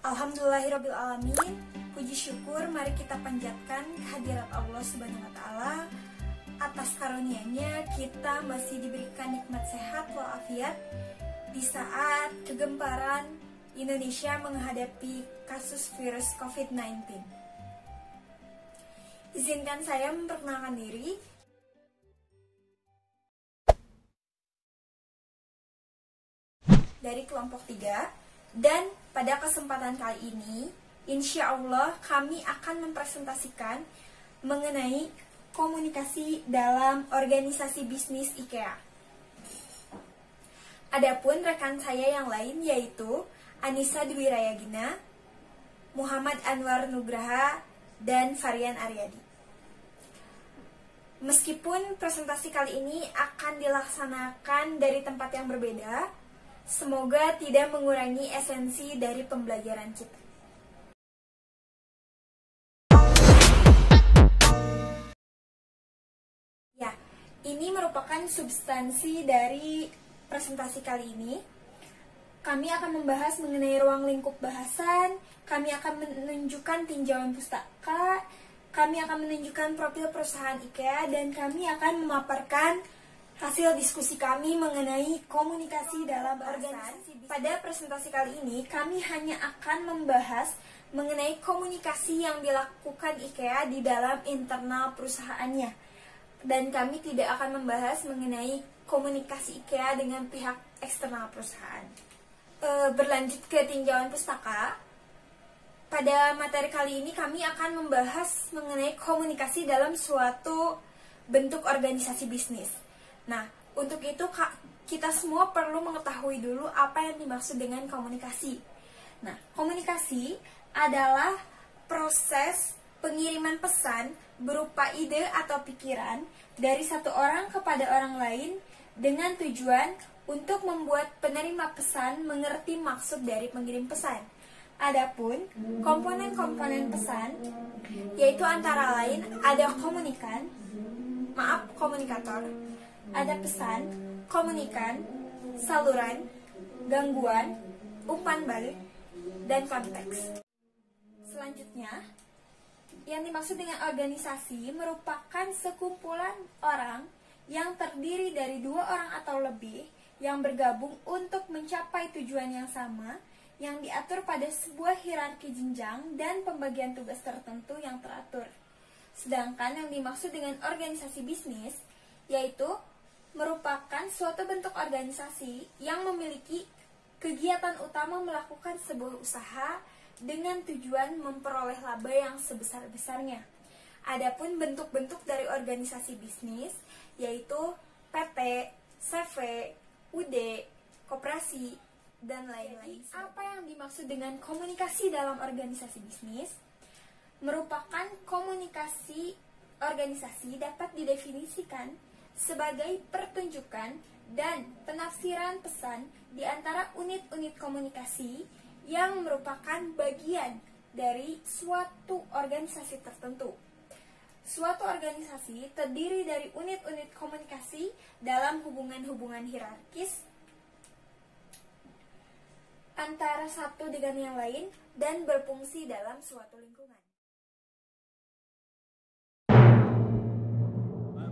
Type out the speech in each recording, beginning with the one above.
Alhamdulillahirabbil alamin. Puji syukur mari kita panjatkan kehadirat Allah Subhanahu wa taala. Atas karunia-Nya kita masih diberikan nikmat sehat walafiat di saat kegemparan Indonesia menghadapi kasus virus COVID-19. Izinkan saya memperkenalkan diri. Dari kelompok 3, dan pada kesempatan kali ini insya Allah kami akan mempresentasikan mengenai komunikasi dalam organisasi bisnis IKEA. Adapun rekan saya yang lain yaitu Anissa Dwi Rayagina, Muhammad Anwar Nugraha, dan Varian Aryadi. Meskipun presentasi kali ini akan dilaksanakan dari tempat yang berbeda, semoga tidak mengurangi esensi dari pembelajaran kita. Ya, ini merupakan substansi dari presentasi kali ini. Kami akan membahas mengenai ruang lingkup bahasan, kami akan menunjukkan tinjauan pustaka, kami akan menunjukkan profil perusahaan IKEA, dan kami akan memaparkan hasil diskusi kami mengenai komunikasi dalam organisasi. Pada presentasi kali ini, kami hanya akan membahas mengenai komunikasi yang dilakukan IKEA di dalam internal perusahaannya. Dan kami tidak akan membahas mengenai komunikasi IKEA dengan pihak eksternal perusahaan. Berlanjut ke tinjauan pustaka, pada materi kali ini kami akan membahas mengenai komunikasi dalam suatu bentuk organisasi bisnis. Nah, untuk itu kita semua perlu mengetahui dulu apa yang dimaksud dengan komunikasi. Nah, komunikasi adalah proses pengiriman pesan berupa ide atau pikiran dari satu orang kepada orang lain dengan tujuan untuk membuat penerima pesan mengerti maksud dari pengirim pesan. Adapun komponen-komponen pesan yaitu antara lain ada komunikator, ada pesan, komunikan, saluran, gangguan, umpan balik, dan konteks. Selanjutnya, yang dimaksud dengan organisasi merupakan sekumpulan orang yang terdiri dari 2 orang atau lebih yang bergabung untuk mencapai tujuan yang sama, yang diatur pada sebuah hierarki jenjang dan pembagian tugas tertentu yang teratur. Sedangkan yang dimaksud dengan organisasi bisnis yaitu merupakan suatu bentuk organisasi yang memiliki kegiatan utama melakukan sebuah usaha dengan tujuan memperoleh laba yang sebesar-besarnya. Adapun bentuk-bentuk dari organisasi bisnis yaitu PT, CV, UD, koperasi, dan lain-lain. Apa yang dimaksud dengan komunikasi dalam organisasi bisnis? Merupakan komunikasi organisasi dapat didefinisikan sebagai pertunjukan dan penafsiran pesan di antara unit-unit komunikasi yang merupakan bagian dari suatu organisasi tertentu. Suatu organisasi terdiri dari unit-unit komunikasi dalam hubungan-hubungan hierarkis antara satu dengan yang lain dan berfungsi dalam suatu lingkungan.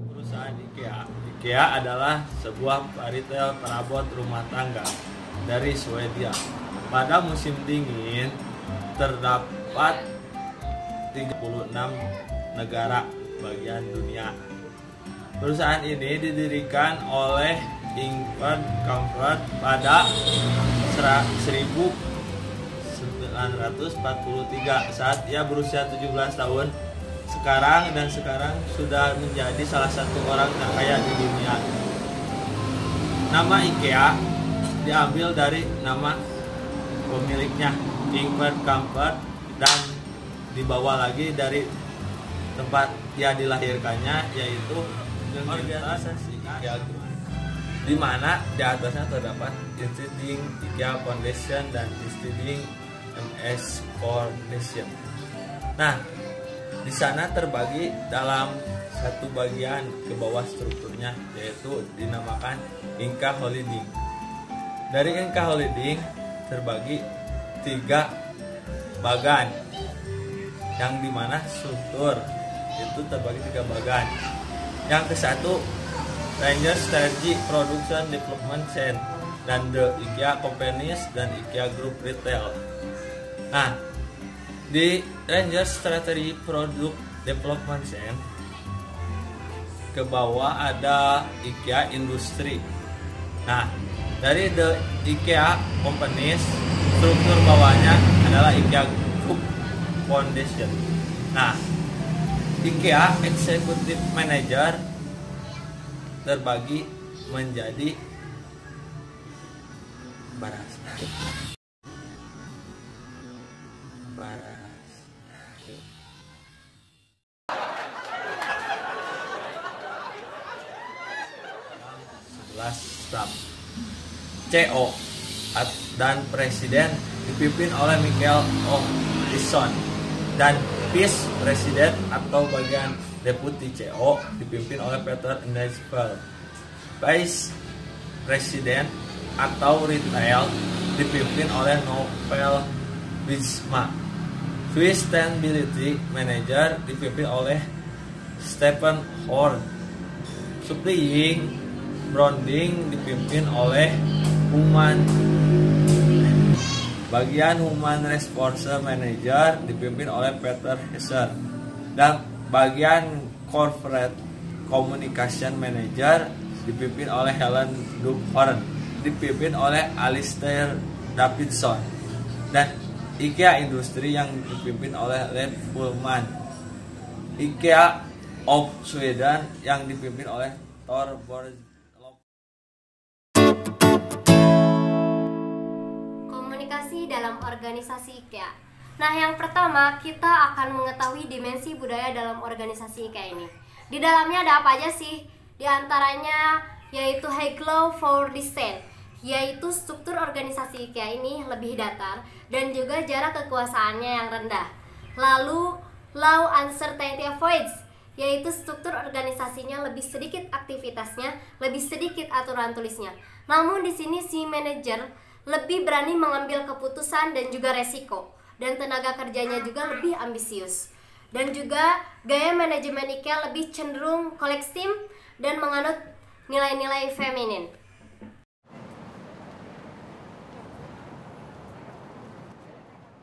Perusahaan IKEA. IKEA adalah sebuah retail perabot rumah tangga dari Swedia. Pada musim dingin terdapat 36 negara bagian dunia. Perusahaan ini didirikan oleh Ingvar Kamprad pada 1943 saat ia berusia 17 tahun. Sekarang sudah menjadi salah satu orang terkaya di dunia. Nama IKEA diambil dari nama pemiliknya, Ingvar Kamprad, dan dibawa lagi dari tempat dia dilahirkannya, yaitu organisasi IKEA Group, di mana di atasnya terdapat Instituting IKEA Foundation dan Instituting MS Foundation. Nah, di sana terbagi dalam satu bagian ke bawah strukturnya, yaitu dinamakan Inka Holding. Dari Inka Holding terbagi 3 bagan, yang dimana struktur itu terbagi 3 bagan. Yang ke satu Ranger Strategy Production Development Chain dan The IKEA Companies dan IKEA Group Retail. Nah, di Ranger Strategy Product Development Chain ke bawah ada IKEA Industri. Nah, dari The IKEA Companies, struktur bawahnya adalah IKEA Group Foundation. Nah, IKEA Executive Manager terbagi menjadi baras. Staf CO dan presiden dipimpin oleh Michael O'Dison, dan Vice President atau bagian deputi CO dipimpin oleh Peter Neisfeld. Vice President atau retail dipimpin oleh Novel Bisma. Sustainability Manager dipimpin oleh Stephen Horn. Supplying Branding dipimpin oleh bagian Human Resource Manager dipimpin oleh Peter Hesser, dan bagian Corporate Communication Manager dipimpin oleh Helen Duphorn, dipimpin oleh Alistair Davidson, dan IKEA Industri yang dipimpin oleh Leif Pullman. IKEA of Sweden yang dipimpin oleh Thor Borg. Komunikasi dalam organisasi IKEA. Nah, yang pertama kita akan mengetahui dimensi budaya dalam organisasi IKEA ini. Di dalamnya ada apa aja sih? Di antaranya yaitu High Law for Design, yaitu struktur organisasi IKEA ini lebih datar dan juga jarak kekuasaannya yang rendah. Lalu Low Uncertainty Avoids, yaitu struktur organisasinya lebih sedikit aktivitasnya, lebih sedikit aturan tulisnya. Namun di sini si manajer lebih berani mengambil keputusan dan juga resiko, dan tenaga kerjanya juga lebih ambisius. Dan juga gaya manajemen IKEA lebih cenderung kolektif dan menganut nilai-nilai feminin.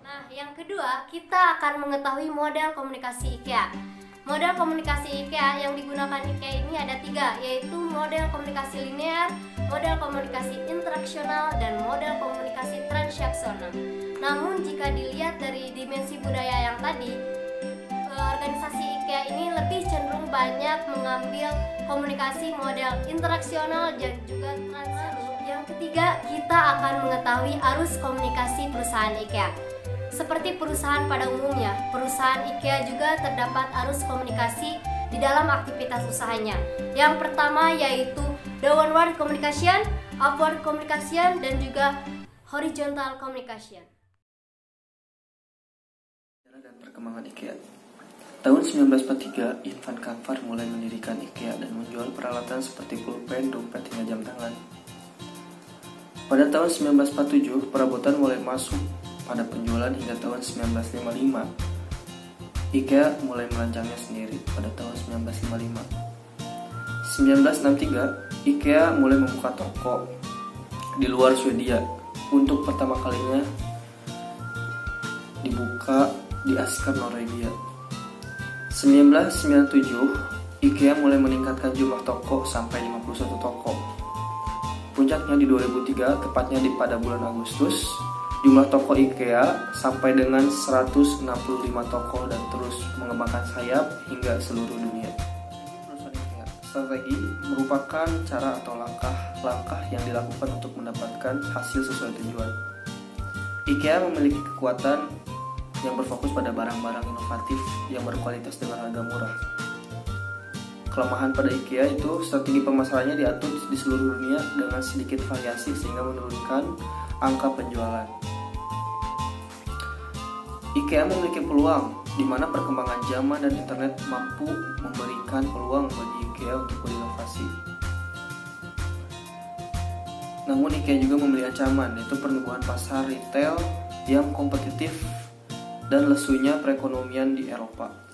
Nah, yang kedua, kita akan mengetahui model komunikasi IKEA. Model komunikasi IKEA yang digunakan IKEA ini ada 3, yaitu model komunikasi linear, model komunikasi interaksional, dan model komunikasi transaksional. Namun jika dilihat dari dimensi budaya yang tadi, organisasi IKEA ini lebih cenderung banyak mengambil komunikasi model interaksional dan juga transaksional. Yang ketiga, kita akan mengetahui arus komunikasi perusahaan IKEA. Seperti perusahaan pada umumnya, perusahaan IKEA juga terdapat arus komunikasi di dalam aktivitas usahanya. Yang pertama yaitu downward communication, upward communication, dan juga horizontal communication. Dan perkembangan IKEA. Tahun 1943, Ivan Kanvar mulai mendirikan IKEA dan menjual peralatan seperti pulpen, dompet, hingga jam tangan. Pada tahun 1947, perabotan mulai masuk pada penjualan hingga tahun 1955. IKEA mulai merancangnya sendiri pada tahun 1955. 1963, IKEA mulai membuka toko di luar Swedia. Untuk pertama kalinya dibuka di Asker, Norwegia. 1997, IKEA mulai meningkatkan jumlah toko sampai 51 toko. Puncaknya di 2003, tepatnya pada bulan Agustus, jumlah toko IKEA sampai dengan 165 toko dan terus mengembangkan sayap hingga seluruh dunia. Strategi merupakan cara atau langkah-langkah yang dilakukan untuk mendapatkan hasil sesuai tujuan. IKEA memiliki kekuatan yang berfokus pada barang-barang inovatif yang berkualitas dengan harga murah. Kelemahan pada IKEA itu strategi pemasarannya diatur di seluruh dunia dengan sedikit variasi sehingga menurunkan angka penjualan. IKEA memiliki peluang di mana perkembangan zaman dan internet mampu memberikan peluang bagi IKEA untuk berinovasi. Namun IKEA juga memiliki ancaman, yaitu pertumbuhan pasar retail yang kompetitif dan lesunya perekonomian di Eropa.